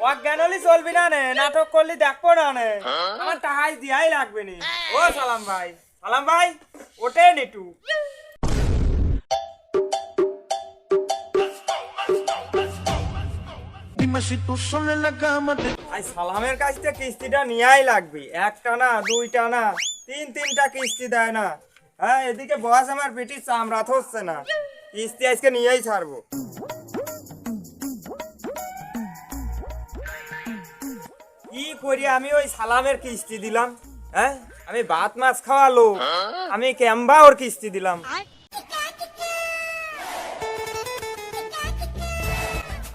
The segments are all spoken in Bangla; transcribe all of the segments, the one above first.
অজ্ঞান হলে চলবি না নে, নাটক করলে দেখবো না নে, আমার টাকাই দিয়াই লাগবে নি। ও সালাম ভাই, সালাম ভাই ওঠেন একটু। আই সালামের কাছ থেকে কিস্তিটা নিয়াই লাগবে, একটা না দুইটা না তিনটা কিস্তি দেয় না। হ্যাঁ এদিকে বস আমার পেটির চামড়া হচ্ছে না, কিস্তি আজকে নিয়েই ছাড়বো। কি করি আমি ওই সালামের কিস্তি দিলাম, হ্যাঁ আমি ভাত মাছ খাওয়া লোক, আমি কেমবা ওর কিস্তি দিলাম।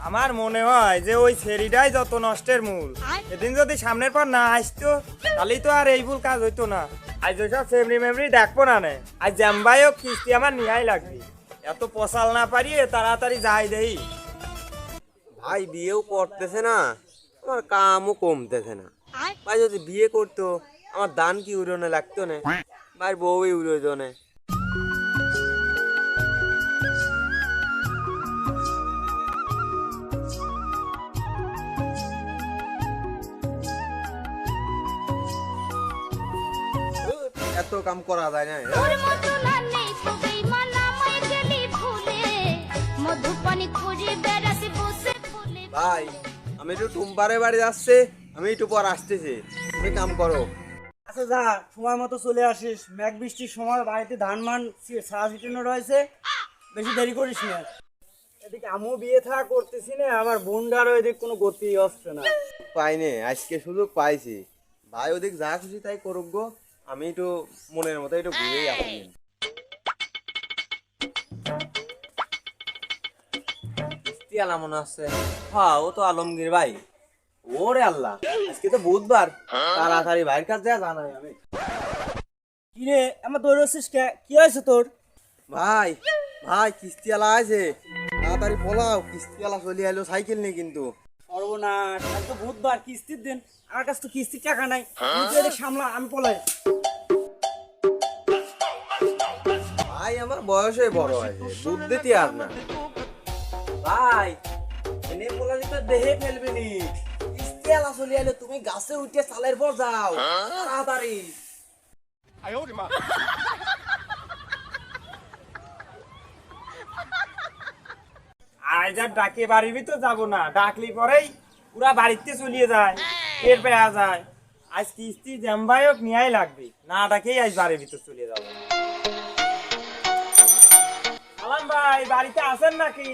আমার মনে হয় যে ওই ছেড়িটাই যত নষ্টের মূল। এদিন যদি সামনের পর না আসতো তাহলেই তো আর এই ভুল কাজ হইতো না। আজ ওইসব সেমরি মেমরি দেখবো না নে, আজ জ্যাম্বাইও কিস্তি আমার নিয়াই লাগবে। এত পচাল না পারিয়ে তাড়াতাড়ি যাই দেই। ভাই বিয়েও করতেছে না, আমার কামও কমতেছে না। ভাই যদি বিয়ে করতো আমার দান কি উড়নে লাগতো না, ভাই বউই উড়তো না। এত কাম করা যায় না। ভাই আমি একটু টুম্পারে বাড়ি যাচ্ছে, আমি একটু পর আসতেছি, তুমি কাম করো। আচ্ছা যা, সময় মতো চলে আসিস। মেঘ বৃষ্টির সময় বাড়িতে ধান মান সারা ছিটানো রয়েছে, বেশি দেরি করিস না। এদিকে আমিও বিয়ে থাকা করতেছি না, আমার বোনটারও এদিকে কোনো গতি আসছে না। পাইনি, আজকে সুযোগ পাইছি। ভাই ওদিক যা খুশি তাই করুক গো, আমি একটু মনের মতো একটু ঘুরেই আসি। কিস্তি আলা মনে আছে, হ্যাঁ ও তো আলমগীর ভাই। ওরে আল্লাহ, আজকে তো বুধবার, তাড়াতাড়ি ভাইয়ের কাছে যা জানাই আমি। কি রে আমার দৌড়ছিস কে, কি হয়েছে তোর? ভাই ভাই কিস্তি আলা আছে, তাড়াতাড়ি পলাও, কিস্তি আলা চলে এলো, সাইকেল নেই কিন্তু। সর্বনাশ, আজ তো বুধবার, কিস্তির দিন, আমার কাছে তো কিস্তির টাকা নাই। তুই এদিকে সামলা, আমি পলাই। ভাই আমার বয়সে বড় হয়েছে, বুদ্ধিতে আর না। ভাই এনে পোলালি তো দেহে ফেলবি নি, কিস্তি আলা চলে এলো, তুমি গাছে উঠে চালের পর যাও তাড়াতাড়ি। আজ আর ডাকে বাড়ির ভিতর যাবো না, ডাকলি পরেই পুরা বাড়িতে চলিয়ে যায়, এর পেয়া যায়। আজ কিস্তি জ্যাম্বাইক নিয়াই লাগবে, না ডাকেই আজ বাড়ির ভিতর চলিয়ে যাবো। সালাম ভাই বাড়িতে আছেন নাকি?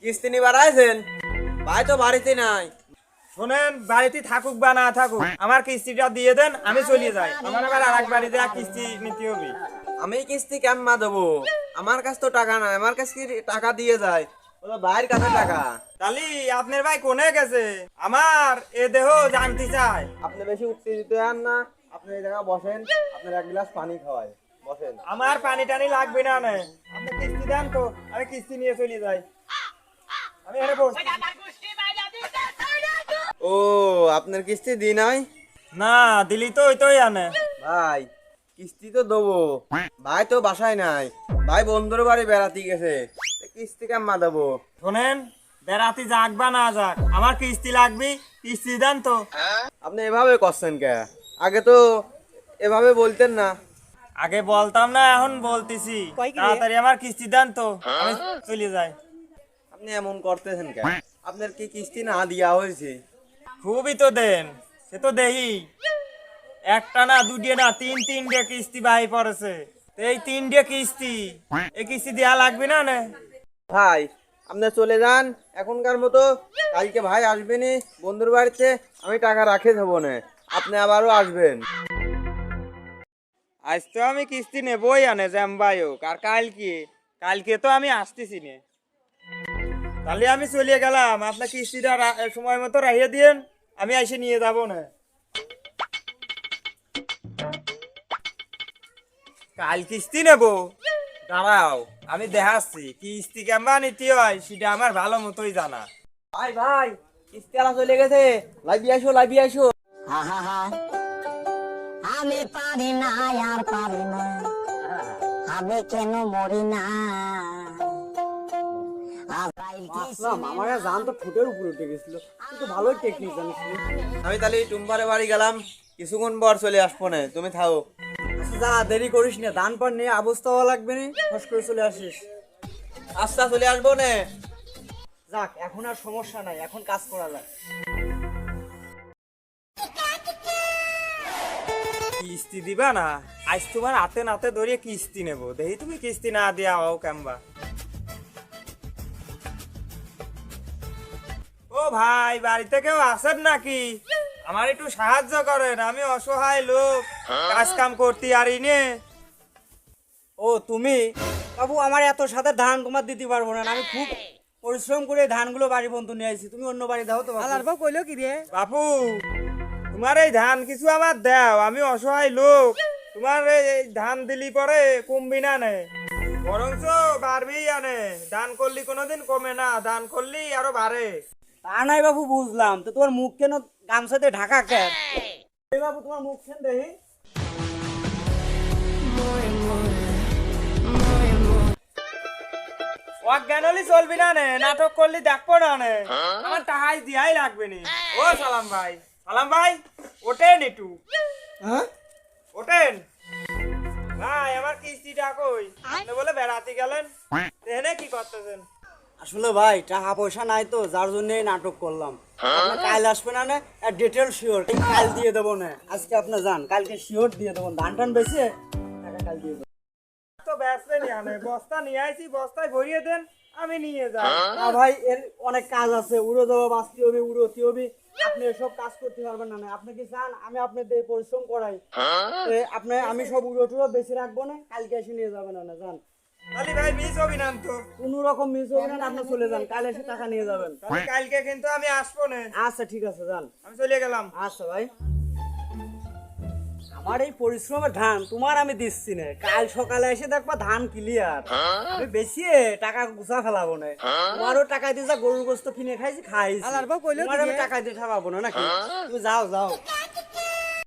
কিস্তি নিবার আইছেন? ভাই তো বাড়িতে নাই। শোনেন, বাড়িতে থাকুক বা না থাকুক আমার কিস্তিটা দিয়ে দেন, আমি চলিয়ে যাই। আমার আবার আর এক বাড়িতে কিস্তি নিতে হবে। আমি কিস্তি কেমন দেবো, আমার কাছে তো টাকা নাই, আমার কাছে কি টাকা দিয়ে যায়, ওটা ভাইয়ের কাছে টাকা। তাহলে আপনার ভাই কোনে গেছে? আমার এ দেহ জানতে চাই। আপনি বেশি উত্তেজিত হন না, আপনি এই জায়গায় বসেন, আপনার এক গ্লাস পানি খাওয়াই, বসেন। আমার পানি টানি লাগবে না নে, আপনি কিস্তি দেন তো, আমি কিস্তি নিয়ে চলে যাই। আমি এখানে বসে। ও আপনার কিস্তি দি নাই? না দিলি তো ওই তোই আনে। ভাই কিস্তি তো দেবো, ভাই তো বাসায় নাই, ভাই বন্ধুর বাড়ি বেড়াতে গেছে, কিস্তি কেমন দেবো? শোনেন, বেড়াতে যাক বা না যাক আমার কিস্তি লাগবে, কিস্তি দেন তো। আপনি এভাবে করছেন কে? আগে তো এভাবে বলতেন না। আগে বলতাম না, এখন বলতেছি। তাড়াতাড়ি আমার কিস্তি দেন তো, আমি চলে যাই। আপনি এমন করতেছেন কে? আপনার কি কিস্তি না দিয়া হয়েছে? খুবই তো দেন, সে তো দেহি। একটা না দুটিয়ে না তিনটে কিস্তি বাহি পড়েছে, এই তিনটে কিস্তি, এই কিস্তি দেওয়া লাগবে না নে। ভাই আপনি চলে যান এখনকার মতো, কালকে ভাই আসবেনি বন্ধুর বাড়িতে, আমি টাকা রাখে দেবো না, আপনি আবারও আসবেন। আজ তো আমি কিস্তি নেবই আনে জ্যাম্বাইক, আর কালকে তো আমি আসতেছি নে। তাহলে আমি চলিয়ে গেলাম, আপনার কিস্তিটা সময় মতো রাখিয়ে দিন, আমি এসে নিয়ে যাব না। কাল কিস্তি নেব, দাঁড়াও আমি দেখাচ্ছি কিস্তি কেমন নিতে হয়, সেটা আমার ভালো মতোই জানা। ভাই ভাই কিস্তি আলা চলে গেছে, লাইভি আসো লাইভি আসো। আমি পারি না আর পারি না, আমি কেন মরি না, আসলাম আমার জান তো ঠোঁটের উপরে উঠে গেছিল, তুই তো ভালোই টেকনিক জানিস রে। আমি তাহলে টুম্পারে বাড়ি গেলাম, কিছুক্ষণ পর চলে আসবো না, তুমি থাকো। আচ্ছা যা, দেরি করিস না, ধান পান নিয়ে অবস্থা হওয়া লাগবে না, ফস করে চলে আসিস। আচ্ছা চলে আসবো না। যাক, এখন আর সমস্যা নাই, এখন কাজ করা যায়। কিস্তি দিবা না? আজ তোমার হাতে নাতে ধরিয়ে কিস্তি নেবো, দেখি তুমি কিস্তি না দিয়া হও কেমবা। ও ভাই, বাড়িতে কেউ আছেন নাকি? আমার একটু সাহায্য করেন, আমি অসহায় লোক, কাজ কাম করতে পারিনি। ও তুমি? বাবু আমার এত সাথে ধান তোমার দিতে পারবো না, আমি খুব পরিশ্রম করে ধানগুলো বাড়ি পর্যন্ত নিয়ে আসছি, তুমি অন্য বাড়ি দাও তো। বাবু কইলো কি রে? বাপু, তোমার এই ধান কিছু আমার দাও, আমি অসহায় লোক, তোমার এই ধান দিলি পরে কমবি না নে, বরঞ্চ বাড়বেই আনে। দান করলি কোনোদিন কমে না, দান করলি আরো বাড়ে। তা নাই বাবু, বুঝলাম, তো তোমার মুখ কেন গামছাতে ঢাকা কেন? এই বাবু তোমার মুখ কেন দেখি? অজ্ঞান হলি চলবি না নে, নাটক করলি দেখবো না নে, আমার টাহাই দিয়াই লাগবে নি। ও সালাম ভাই, সালাম ভাই, ওঠেন একটু, হ্যাঁ ওঠেন ভাই, আমার কিস্তিটা কই? আপনি বলে বেড়াতে গেলেন, এখানে কি করতেছেন? আসলে ভাই টাকা পয়সা নাই তো, যার জন্য নাটক করলাম। আপনি কাল আসবে না, না ডিটেল শিওর কাল দিয়ে দেবো না, আজকে আপনি যান, কালকে শিওর দিয়ে দেবো, ধান টান বেশি টাকা কাল দিয়ে দেবো। তো ব্যস্ত নিয়ে আনে, বস্তা নিয়ে আইছি, বস্তায় ভরিয়ে দেন, আমি নিয়ে যাই। না ভাই, এর অনেক কাজ আছে, উড়ো যাওয়া বাঁচতে হবে, উড়োতে হবে, আপনি এসব কাজ করতে পারবেন না। আপনি কি চান আমি আপনাদের পরিশ্রম করাই? আপনি আমি সব উড়ো টুড়ো বেশি রাখবো না, কালকে এসে নিয়ে যাবেন না, যান। তাহলে ভাই মিস হবি না তো? কোনো রকম মিস হবে না, আপনি চলে যান, কাল এসে টাকা নিয়ে যাবেন। তাহলে কালকে কিন্তু আমি আসবো না, আচ্ছা ঠিক আছে, যান। আমি চলে গেলাম। আচ্ছা ভাই, আমার এই পরিশ্রমের ধান তোমার আমি দিচ্ছি না, কাল সকালে এসে দেখবা ধান ক্লিয়ার, আমি বেশি টাকা গুছা ফেলাবো না, তোমারও টাকা দিয়ে যা গরুর গোস্ত কিনে খাইছি, তোমার আমি টাকা দিয়ে ঠাপাবো না নাকি? তুমি যাও যাও।